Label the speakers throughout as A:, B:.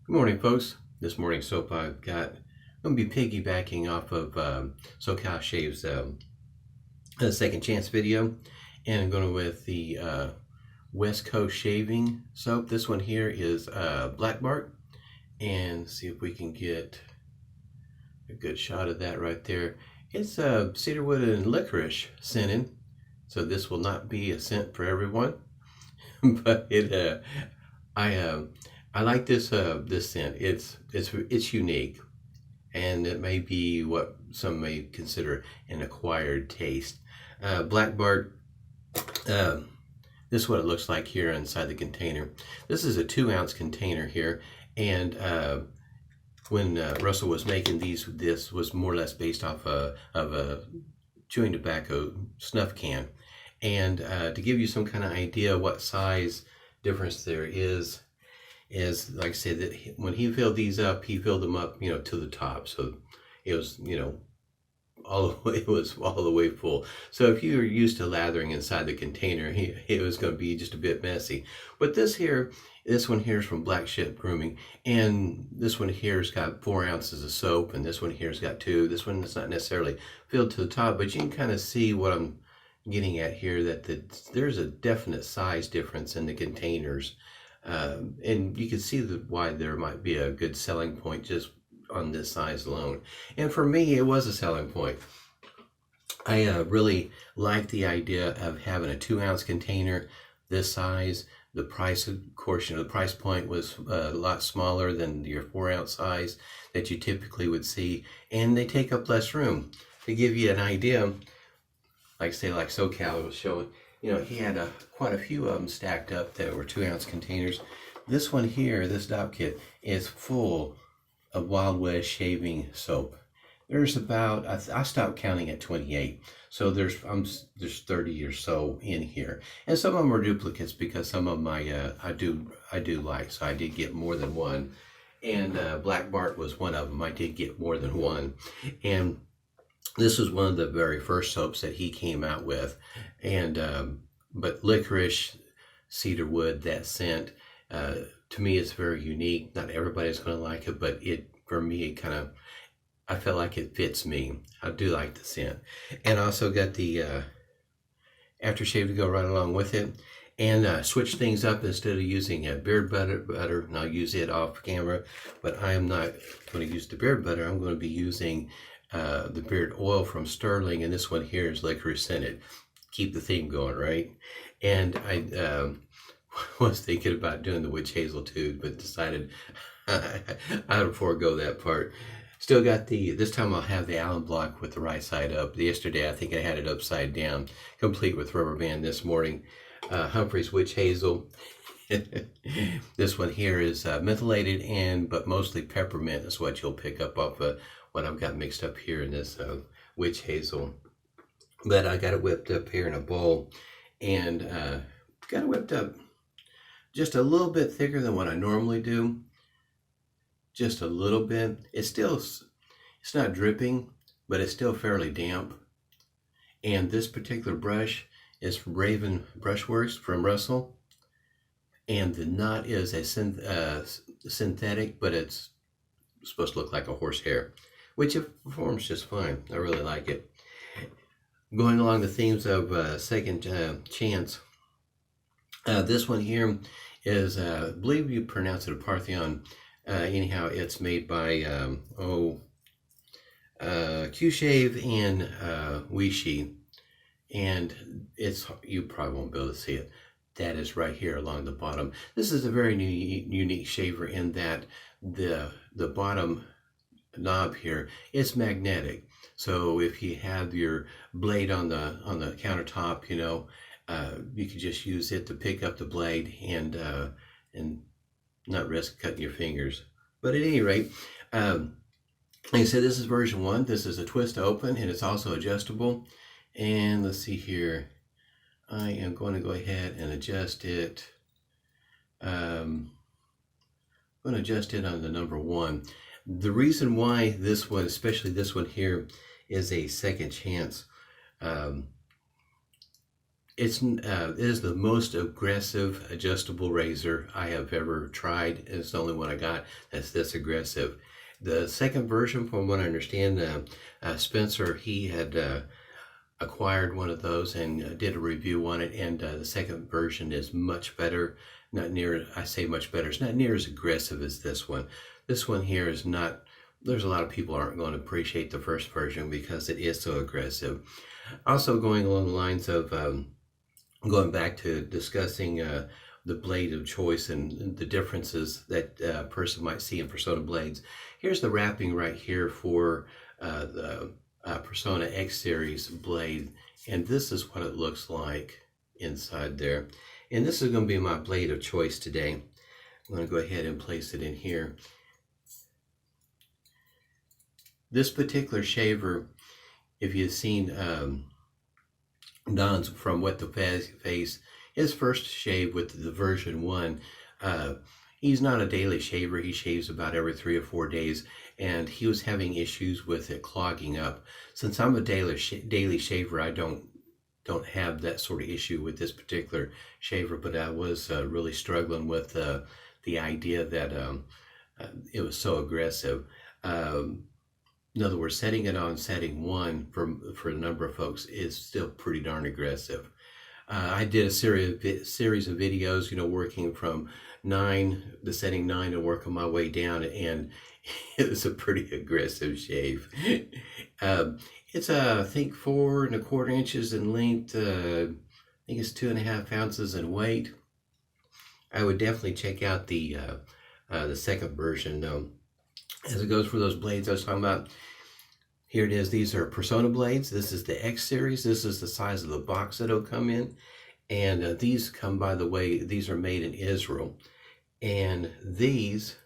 A: Good morning, folks. This morning's soap I'm going to be piggybacking off of SoCal Shave's second chance video, and I'm going with the West Coast shaving soap. This one here is Black Bart, and see if we can get a good shot of that right there. It's cedarwood and licorice scented, so this will not be a scent for everyone, but I like this this scent. It's unique, and it may be what some may consider an acquired taste. Black Bart. This is what it looks like here inside the container. This is a 2-ounce container here, and when Russell was making this was more or less based off of a chewing tobacco snuff can. And to give you some kind of idea what size difference there is like I said, that when he filled these up, he filled them up, to the top. So it was, all the way, it was all the way full. So if you were used to lathering inside the container, it was going to be just a bit messy. But this one here is from Black Ship Grooming, and this one here's got 4 ounces of soap, and this one here's got 2. This one is not necessarily filled to the top, but you can kind of see what I'm getting at here, that there's a definite size difference in the containers. And you can see why there might be a good selling point just on this size alone. And for me, it was a selling point. I really like the idea of having a 2-ounce container this size. The price, of course, the price point was a lot smaller than your 4-ounce size that you typically would see, and they take up less room. To give you an idea, like SoCal was showing, he had quite a few of them stacked up that were 2-ounce containers. This one here, this dop kit, is full of Wild West shaving soap. There's about, I stopped counting at 28. So there's 30 or so in here, and some of them are duplicates because some of them I do like. So I did get more than one, and Black Bart was one of them. I did get more than one, and this was one of the very first soaps that he came out with. And but licorice, cedarwood, that scent, to me is very unique. Not everybody's going to like it, but for me, I felt like it fits me. I do like the scent. And I also got the aftershave to go right along with it, and switch things up. Instead of using beard butter, and I'll use it off camera, but I am not going to use the beard butter. I'm going to be using the beard oil from Stirling, and this one here is licorice scented. Keep the theme going, right? And I was thinking about doing the witch hazel too, but decided I would forego that part. Still got this time I'll have the alum block with the right side up. Yesterday I think I had it upside down, complete with rubber band. This morning, Humphrey's witch hazel. This one here is mentholated, but mostly peppermint is what you'll pick up off of what I've got mixed up here in this witch hazel. But I got it whipped up here in a bowl, and got it whipped up just a little bit thicker than what I normally do. Just a little bit. It's not dripping, but it's still fairly damp. And this particular brush is from Raven Brushworks from Russell, and the knot is a synthetic, but it's supposed to look like a horsehair, which it performs just fine. I really like it. Going along the themes of second chance, this one here is, I believe you pronounce it a Parthenon. Anyhow, it's made by QSHAVE and Wishi, and you probably won't be able to see it. That is right here along the bottom. This is a very unique shaver in that the bottom knob here is magnetic. So if you have your blade on the countertop, you could just use it to pick up the blade and not risk cutting your fingers. But at any rate, like I said, this is version 1. This is a twist to open, and it's also adjustable. And let's see here. I am going to go ahead and adjust it. I'm going to adjust it on the number 1. The reason why this one, especially this one here, is a second chance, It is the most aggressive adjustable razor I have ever tried. It's the only one I got that's this aggressive. The second version, from what I understand, Spencer, he had acquired one of those and did a review on it, and the second version is much better. Not near, I say much better, it's not near as aggressive as this one. This one here is not, there's a lot of people aren't going to appreciate the first version because it is so aggressive. Also, going along the lines of going back to discussing the blade of choice and the differences that a person might see in Personna blades. Here's the wrapping right here for the Personna X Series blade, and this is what it looks like inside there. And this is going to be my blade of choice today. I'm going to go ahead and place it in here. This particular shaver, if you've seen Don's From Wet to Face, his first shave with the version 1, he's not a daily shaver. He shaves about every 3 or 4 days, and he was having issues with it clogging up. Since I'm a daily shaver, I don't have that sort of issue with this particular shaver, but I was really struggling with the idea that it was so aggressive. In other words, setting it on setting 1 for a number of folks is still pretty darn aggressive. I did a series of videos, working from the setting 9 and working my way down, and it was a pretty aggressive shave. It's I think 4 1/4 inches in length. I think it's 2.5 ounces in weight. I would definitely check out the second version though. As it goes for those blades I was talking about, here it is. These are Personna blades. This is the X series. This is the size of the box that it'll come in. And these come, by the way, these are made in Israel. And these,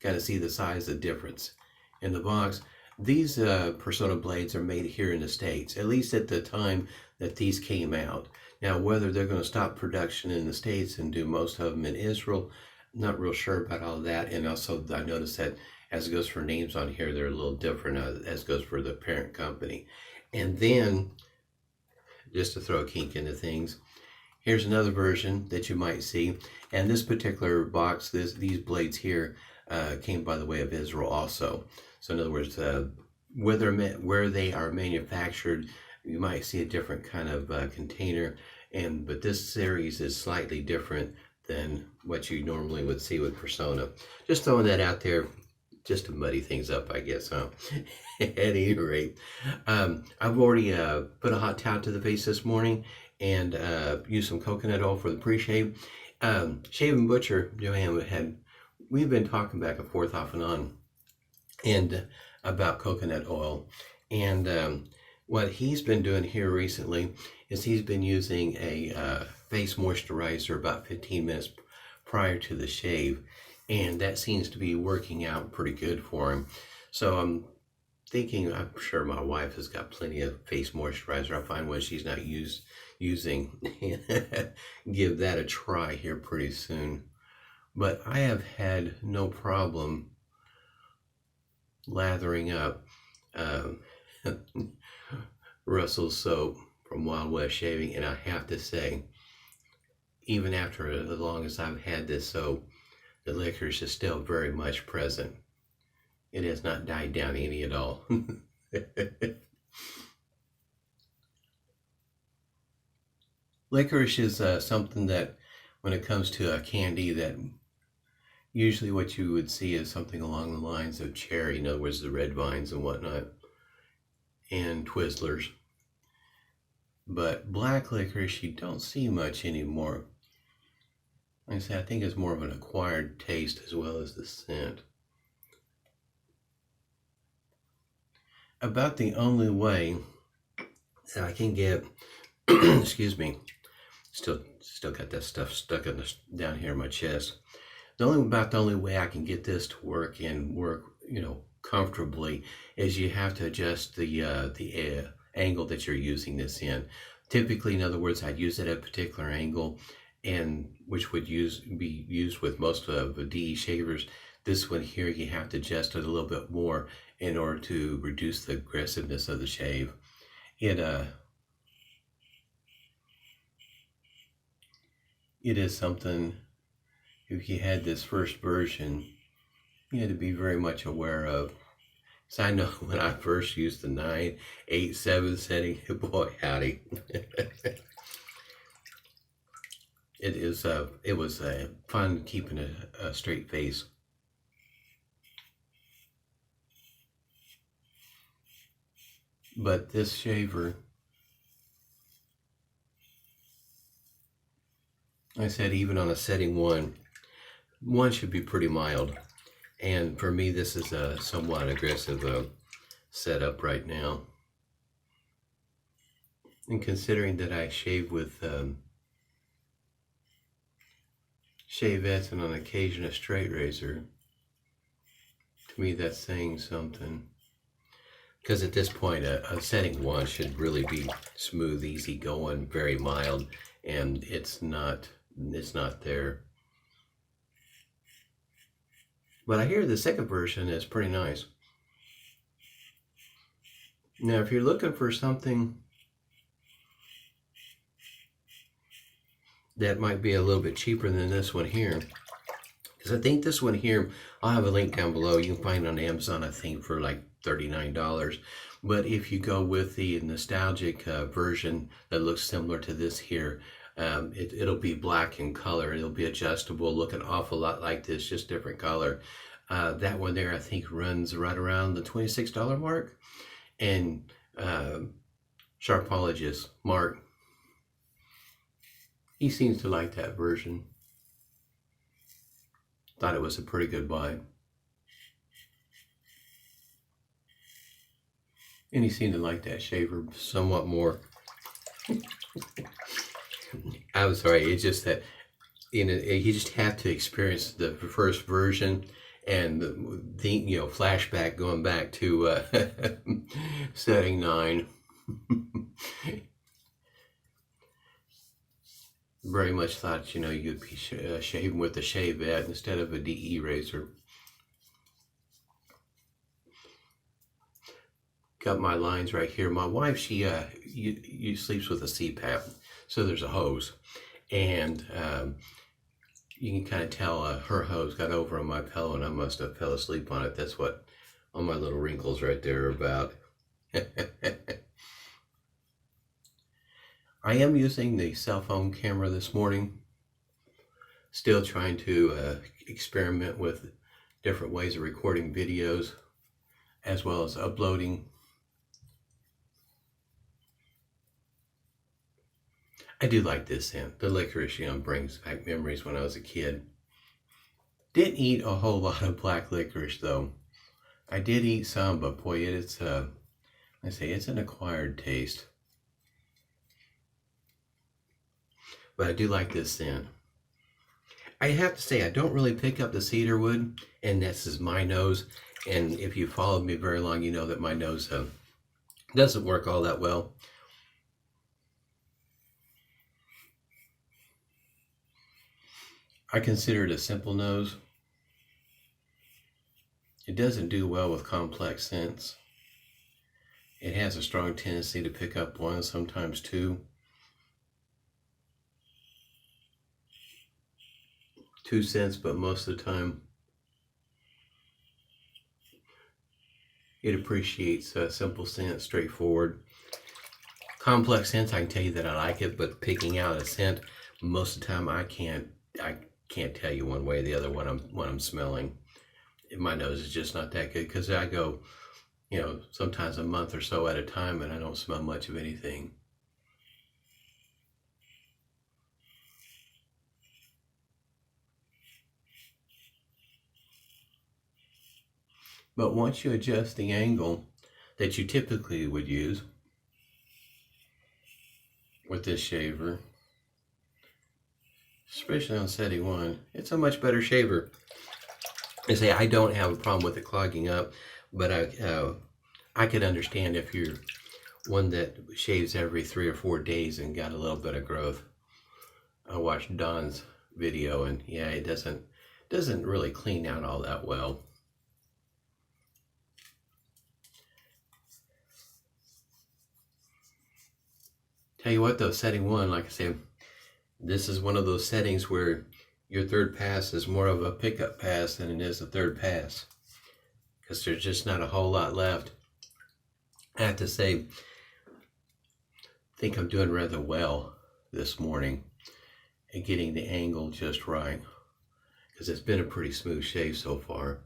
A: got to see the size of the difference in the box. These Personna blades are made here in the States, at least at the time that these came out. Now, whether they're going to stop production in the States and do most of them in Israel, I'm not real sure about all that. And also, I noticed that as it goes for names on here, they're a little different as it goes for the parent company. And then, just to throw a kink into things, here's another version that you might see. And this particular box, these blades here, came by the way of Israel also. So in other words, where they are manufactured, you might see a different kind of container. But this series is slightly different than what you normally would see with Personna. Just throwing that out there, just to muddy things up, I guess, huh? At any rate, I've already put a hot towel to the face this morning and used some coconut oil for the pre-shave. Shave and Butcher, Joanne, we've been talking back and forth off and on and about coconut oil. And what he's been doing here recently is he's been using a face moisturizer about 15 minutes prior to the shave. And that seems to be working out pretty good for him. So I'm thinking, I'm sure my wife has got plenty of face moisturizer. I'll find one she's not using. Give that a try here pretty soon. But I have had no problem lathering up Russell's soap from Wild West Shaving. And I have to say, even after as long as I've had this soap, the licorice is still very much present. It has not died down any at all. Licorice is something that, when it comes to a candy, that usually what you would see is something along the lines of cherry, in other words, the red vines and whatnot, and Twizzlers. But black licorice, you don't see much anymore. Like I say, I think it's more of an acquired taste as well as the scent. About the only way that I can get, excuse me, still got that stuff stuck down here in my chest. The only way I can get this to work and work, comfortably, is you have to adjust the angle that you're using this in. Typically, in other words, I'd use it at a particular angle, and which would be used with most of the DE shavers. This one here, you have to adjust it a little bit more in order to reduce the aggressiveness of the shave. it is something, if you had this first version, you had to be very much aware of. So I know when I first used the 987 setting, boy howdy. It was fun keeping a straight face. But this shaver, I said even on a setting one should be pretty mild. And for me, this is a somewhat aggressive setup right now. And considering that I shave with shavettes and on occasion a straight razor, to me that's saying something. Because at this point, a setting one should really be smooth, easy going, very mild, and it's not there. But I hear the second version is pretty nice. Now, if you're looking for something that might be a little bit cheaper than this one here, because I think this one here, I'll have a link down below. You can find it on Amazon, I think, for like $39. But if you go with the nostalgic version that looks similar to this here, it'll be black in color. It'll be adjustable, look an awful lot like this, just different color. That one there, I think, runs right around the $26 mark. And Sharpologist Mark, he seems to like that version. Thought it was a pretty good buy. And he seemed to like that shaver somewhat more. I'm sorry, it's just that, you know, you just have to experience the first version and the flashback going back to setting 9. Very much thought, you'd be shaving with a shavette instead of a DE razor. Got my lines right here. My wife, she sleeps with a CPAP, so there's a hose, and you can kind of tell her hose got over on my pillow, and I must have fell asleep on it. That's what all my little wrinkles right there are about. I am using the cell phone camera this morning. Still trying to experiment with different ways of recording videos, as well as uploading. I do like this scent. The licorice, brings back memories when I was a kid. Didn't eat a whole lot of black licorice though. I did eat some, but boy, it's it's an acquired taste. But I do like this scent. I have to say, I don't really pick up the cedarwood, and this is my nose. And if you followed me very long, you know that my nose doesn't work all that well. I consider it a simple nose. It doesn't do well with complex scents. It has a strong tendency to pick up one, sometimes two. 2 scents, but most of the time it appreciates simple scents, straightforward. Complex scents, I can tell you that I like it, but picking out a scent, most of the time I can't tell you one way or the other when I'm smelling. My nose is just not that good, because I go, sometimes a month or so at a time, and I don't smell much of anything. But once you adjust the angle that you typically would use with this shaver, especially on setting 1, it's a much better shaver. I don't have a problem with it clogging up, but I could understand if you're one that shaves every 3 or 4 days and got a little bit of growth. I watched Don's video, and yeah, it doesn't really clean out all that well. Tell you what though, setting 1, like I said, This is one of those settings where your third pass is more of a pickup pass than it is a third pass, because there's just not a whole lot left. I have to say, I think I'm doing rather well this morning at getting the angle just right, because it's been a pretty smooth shave so far.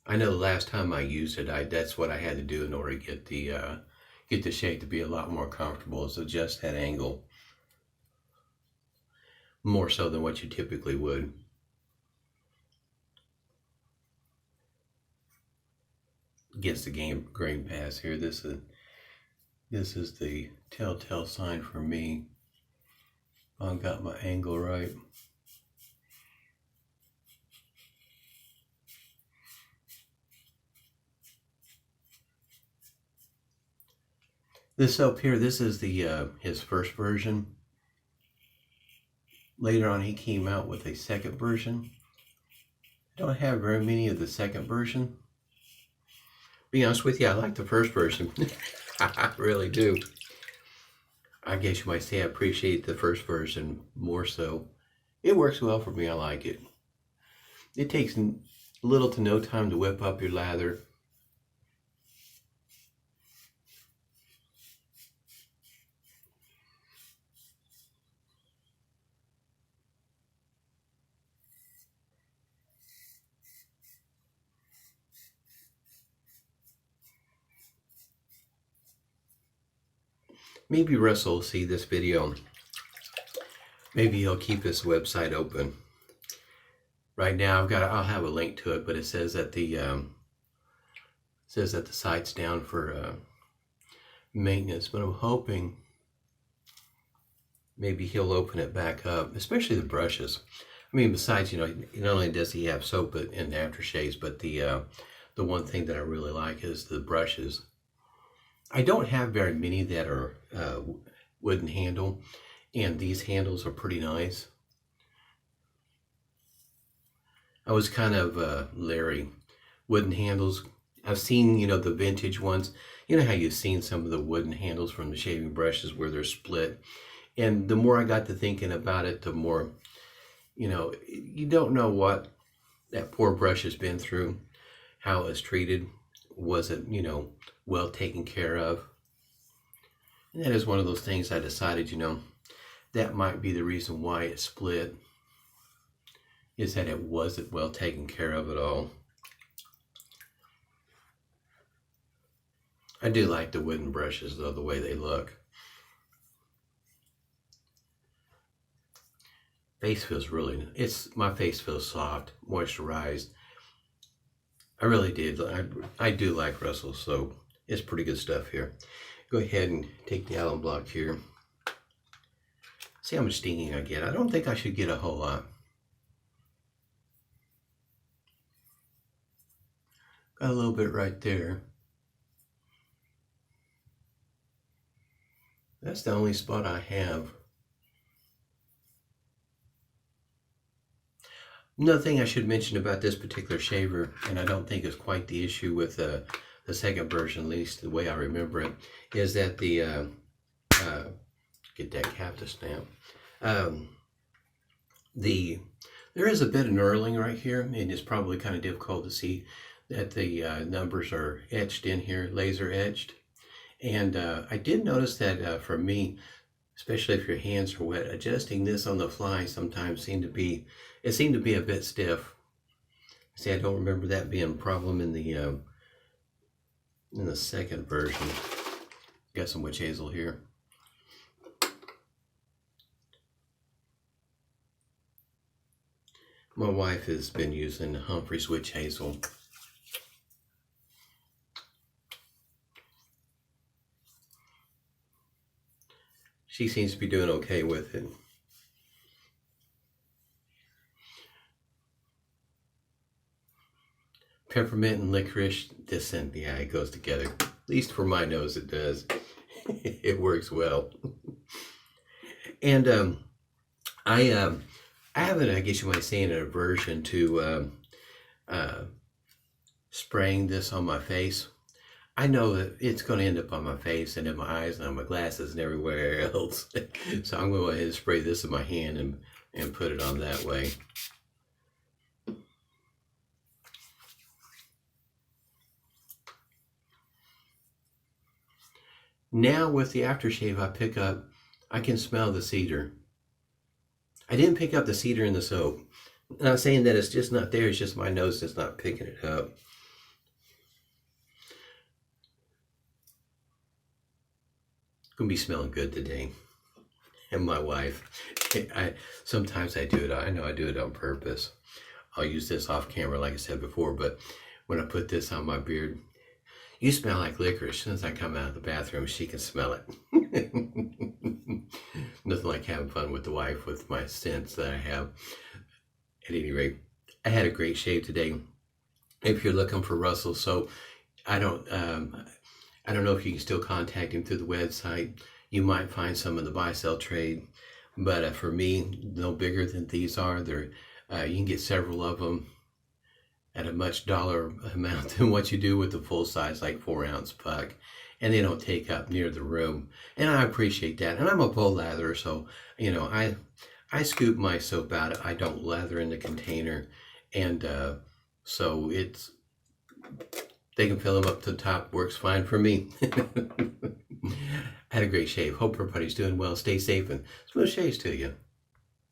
A: I know the last time I used it, that's what I had to do in order to get the shave to be a lot more comfortable, is adjust that angle more so than what you typically would. Against the grain pass here, this is the telltale sign for me. I've got my angle right. This up here, this is the his first version. Later on, he came out with a second version. I don't have very many of the second version. Be honest with you, I like the first version. I really do. I guess you might say I appreciate the first version more so. It works well for me, I like it. It takes little to no time to whip up your lather. Maybe Russell will see this video. Maybe he'll keep his website open. Right now, I'll have a link to it, but it says that the site's down for maintenance. But I'm hoping maybe he'll open it back up, especially the brushes. I mean, besides, not only does he have soap and aftershaves, but the one thing that I really like is the brushes. I don't have very many that are wooden handle, and these handles are pretty nice. I was kind of leery. Wooden handles, I've seen, the vintage ones. You know how you've seen some of the wooden handles from the shaving brushes where they're split. And the more I got to thinking about it, the more, you don't know what that poor brush has been through, how it was treated. Was it, well taken care of? And that is one of those things I decided, that might be the reason why it split, is that it wasn't well taken care of at all. I do like the wooden brushes, though, the way they look. Face feels my face feels soft, moisturized. I really did. I do like Russell, so it's pretty good stuff here. Go ahead and take the alum block here. See how much stinging I get. I don't think I should get a whole lot. Got a little bit right there. That's the only spot I have. Another thing I should mention about this particular shaver, and I don't think it's quite the issue with the second version, at least the way I remember it, is that get that cap to snap. There is a bit of knurling right here, and it's probably kind of difficult to see that the numbers are etched in here, laser etched. And I did notice that for me, especially if your hands are wet, adjusting this on the fly sometimes seemed to be a bit stiff. See, I don't remember that being a problem in the second version. Got some witch hazel here. My wife has been using Humphrey's witch hazel. She seems to be doing okay with it. Peppermint and licorice, it goes together. At least for my nose it does. It works well. And I haven't, I guess you might say, an aversion to spraying this on my face. I know that it's going to end up on my face and in my eyes and on my glasses and everywhere else. So I'm going to go ahead and spray this in my hand and put it on that way. Now with the aftershave I can smell the cedar. I didn't pick up the cedar in the soap. I'm not saying that it's just not there, it's just my nose that's not picking it up. Gonna be smelling good today. And my wife, sometimes I do it. I know I do it on purpose. I'll use this off camera, like I said before, but when I put this on my beard, you smell like licorice. As soon as I come out of the bathroom, she can smell it. Nothing like having fun with the wife with my scents that I have. At any rate, I had a great shave today. If you're looking for Russell soap, I don't know if you can still contact him through the website. You might find some in the buy-sell trade, but for me, no bigger than these are. You can get several of them at a much dollar amount than what you do with the full size, like 4-ounce puck, and they don't take up near the room. And I appreciate that. And I'm a full latherer, so I scoop my soap out. I don't lather in the container, and so they can fill them up to the top. Works fine for me. Had a great shave. Hope everybody's doing well. Stay safe and smooth shaves to you.